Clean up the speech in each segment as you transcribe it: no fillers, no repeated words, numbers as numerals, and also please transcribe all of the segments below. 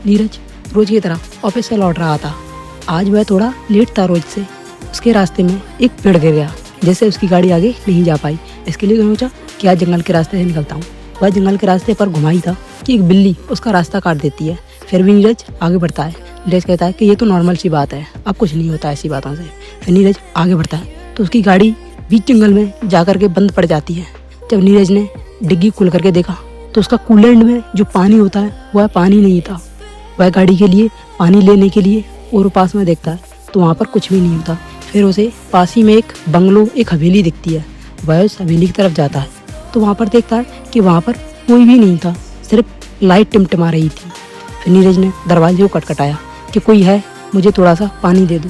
नीरज रोज की तरह ऑफिस से लौट रहा था। आज वह थोड़ा लेट था रोज से। उसके रास्ते में एक पेड़ गिर गया, जैसे उसकी गाड़ी आगे नहीं जा पाई। इसके लिए सोचा कि आज जंगल के रास्ते से निकलता हूँ। वह जंगल के रास्ते पर घुमाई था कि एक बिल्ली उसका रास्ता काट देती है। फिर भी नीरज आगे बढ़ता है। नीरज कहता है कि ये तो नॉर्मल सी बात है, अब कुछ नहीं होता ऐसी बातों से। फिर नीरज आगे बढ़ता है तो उसकी गाड़ी बीच जंगल में जा करके बंद पड़ जाती है। जब नीरज ने डिग्गी खोल करके देखा तो उसका कूलेंट में जो पानी होता है वह पानी नहीं था। वह गाड़ी के लिए पानी लेने के लिए और पास में देखता है तो वहाँ पर कुछ भी नहीं होता। फिर उसे पास ही में एक बंगलो, एक हवेली दिखती है। वह उस हवेली की तरफ जाता है तो वहाँ पर देखता है कि वहाँ पर कोई भी नहीं था, सिर्फ लाइट टिमटिमा रही थी। फिर नीरज ने दरवाजे को खटखटाया कि कोई है, मुझे थोड़ा सा पानी दे दो,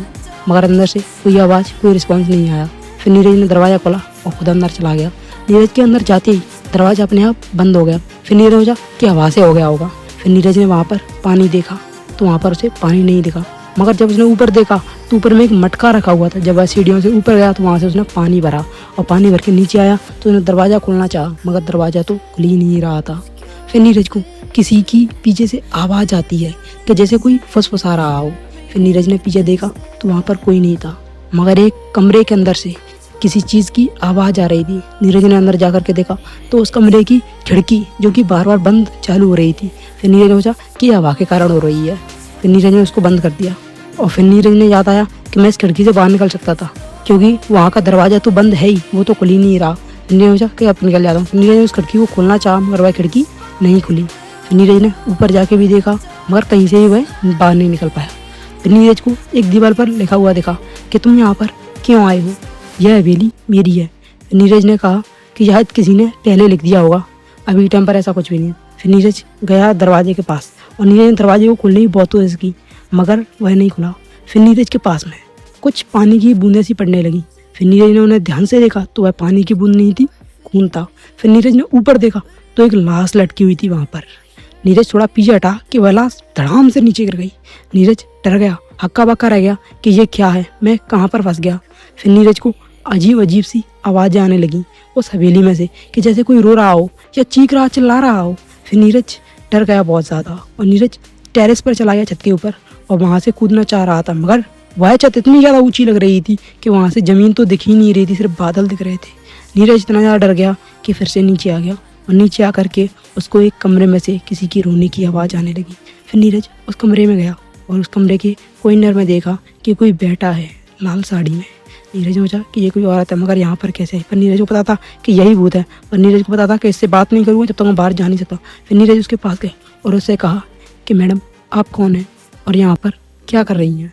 मगर अंदर से कोई आवाज़, कोई रिस्पॉन्स नहीं आया। फिर नीरज ने दरवाज़ा खोला और खुद अंदर चला गया। नीरज के अंदर जाते ही दरवाज़ा अपने आप बंद हो गया। फिर नीरज सोचा कि हवा से हो गया होगा। फिर नीरज ने वहाँ पर पानी देखा तो वहाँ पर उसे पानी नहीं दिखा, मगर जब उसने ऊपर देखा तो ऊपर में एक मटका रखा हुआ था। जब वह सीढ़ियों से ऊपर गया तो वहाँ से उसने पानी भरा और पानी भर के नीचे आया तो उसने दरवाज़ा खोलना चाहा, मगर दरवाज़ा तो खुल ही नहीं रहा था। फिर नीरज को किसी की पीछे से आवाज़ आती है कि जैसे कोई फुसफुसा रहा हो। फिर नीरज ने पीछे देखा तो वहाँ पर कोई नहीं था, मगर एक कमरे के अंदर से किसी चीज़ की आवाज़ आ रही थी। नीरज ने अंदर जा करके देखा तो उस कमरे की खिड़की जो कि बार बार बंद चालू हो रही थी। फिर नीरज ने सोचा कि हवा के कारण हो रही है। फिर नीरज ने उसको बंद कर दिया और फिर नीरज ने याद आया कि मैं इस खिड़की से बाहर निकल सकता था, क्योंकि वहाँ का दरवाज़ा तो बंद है ही, वो तो खुल ही नहीं रहा। फिर नीरज ने सोचा कि अब निकल जाता हूँ। नीरज ने उस खिड़की को खोलना चाहा, मगर वह खिड़की नहीं खुली। फिर नीरज ने ऊपर जाके भी देखा, मगर कहीं से ही वह बाहर नहीं निकल पाया। फिर नीरज को एक दीवार पर लिखा हुआ दिखा कि तुम यहाँ पर क्यों आए हो, यह हवेली मेरी है। नीरज ने कहा कि शायद किसी ने पहले लिख दिया होगा, अभी टाइम पर ऐसा कुछ भी नहीं है। फिर नीरज गया दरवाजे के पास और नीरज ने दरवाजे को खोलने की बहुत कोशिश की, मगर वह नहीं खुला। फिर नीरज के पास में कुछ पानी की बूंदें सी पड़ने लगी। फिर नीरज ने उन्हें ध्यान से देखा तो वह पानी की बूंद नहीं थी, खून था। फिर नीरज ने ऊपर देखा तो एक लाश लटकी हुई थी वहाँ पर। नीरज थोड़ा पीछे हटा कि वह लाश धड़ाम से नीचे गिर गई। नीरज डर गया, हक्का बक्का रह गया कि ये क्या है, मैं कहाँ पर फंस गया। फिर नीरज को अजीब अजीब सी आवाज़ें आने लगी उस हवेली में से कि जैसे कोई रो रहा हो या चीख रहा, चिल्ला रहा हो। फिर नीरज डर गया बहुत ज़्यादा और नीरज टेरेस पर चला गया, छत के ऊपर, और वहाँ से कूदना चाह रहा था, मगर वह छत इतनी ज़्यादा ऊंची लग रही थी कि वहाँ से ज़मीन तो दिख ही नहीं रही थी, सिर्फ बादल दिख रहे थे। नीरज इतना ज़्यादा डर गया कि फिर से नीचे आ गया और नीचे आ करके उसको एक कमरे में से किसी की रोने की आवाज़ आने लगी। फिर नीरज उस कमरे में गया और उस कमरे के कॉर्नर में देखा कि कोई बैठा है लाल साड़ी में। नीरज ने सोचा कि ये कोई औरत है, मगर यहाँ पर कैसे है। पर नीरज को पता था कि यही भूत है, और नीरज को पता था कि इससे बात नहीं करूँगा जब तक मैं बाहर जा नहीं सकता। फिर नीरज उसके पास गए और उससे कहा कि मैडम आप कौन हैं और यहाँ पर क्या कर रही हैं।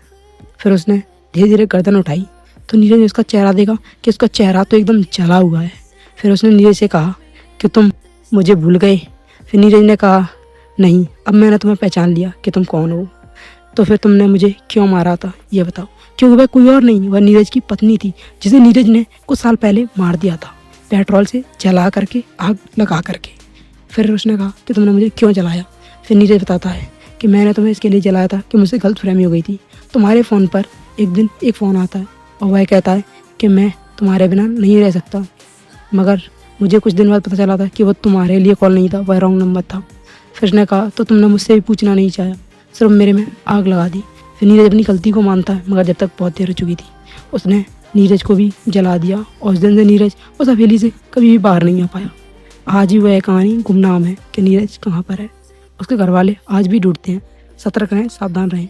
फिर उसने धीरे धीरे गर्दन उठाई तो नीरज ने उसका चेहरा देखा कि उसका चेहरा तो एकदम जला हुआ है। फिर उसने नीरज से कहा कि तुम मुझे भूल गए। फिर नीरज ने कहा नहीं, अब मैंने तुम्हें पहचान लिया कि तुम कौन हो। तो फिर तुमने मुझे क्यों मारा था ये बताओ। क्योंकि वह कोई और नहीं, वह नीरज की पत्नी थी, जिसे नीरज ने कुछ साल पहले मार दिया था, पेट्रोल से जला करके, आग लगा करके। फिर उसने कहा कि तुमने मुझे क्यों जलाया। फिर नीरज बताता है कि मैंने तुम्हें इसके लिए जलाया था कि मुझसे गलतफहमी हो गई थी। तुम्हारे फ़ोन पर एक दिन एक फ़ोन आता है और वह कहता है कि मैं तुम्हारे बिना नहीं रह सकता, मगर मुझे कुछ दिन बाद पता चला था कि वो तुम्हारे लिए कॉल नहीं था, वह रॉन्ग नंबर था। फिर उसने कहा तो तुमने मुझसे भी पूछना नहीं चाहा, सिर्फ मेरे में आग लगा दी। फिर नीरज अपनी गलती को मानता है, मगर जब तक बहुत देर हो चुकी थी उसने नीरज को भी जला दिया और उस दिन से नीरज उस हवेली से कभी भी बाहर नहीं आ पाया। आज भी वह कहानी गुमनाम है कि नीरज कहाँ पर है। उसके घर वाले आज भी ढूंढते हैं। सतर्क रहें, सावधान रहें।